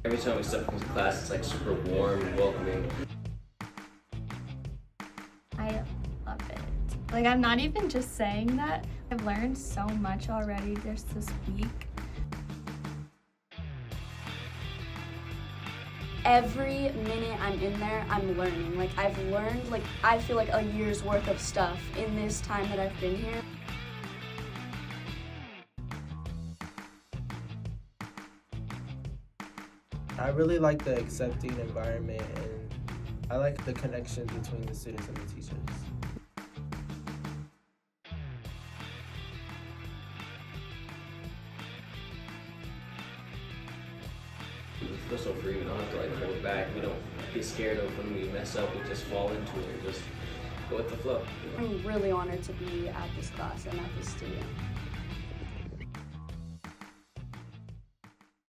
Every time we step into class, it's like super warm and welcoming. I love it. Like, I'm not even just saying that. I've learned so much already just this week. Every minute I'm in there, I'm learning. Like, I've learned, like, I feel like a year's worth of stuff in this time that I've been here. I really like the accepting environment, and I like the connection between the students and the teachers. We feel so free, we don't have to like hold back, we don't get scared of when we mess up, we just fall into it and just go with the flow. I'm really honored to be at this class and at this studio.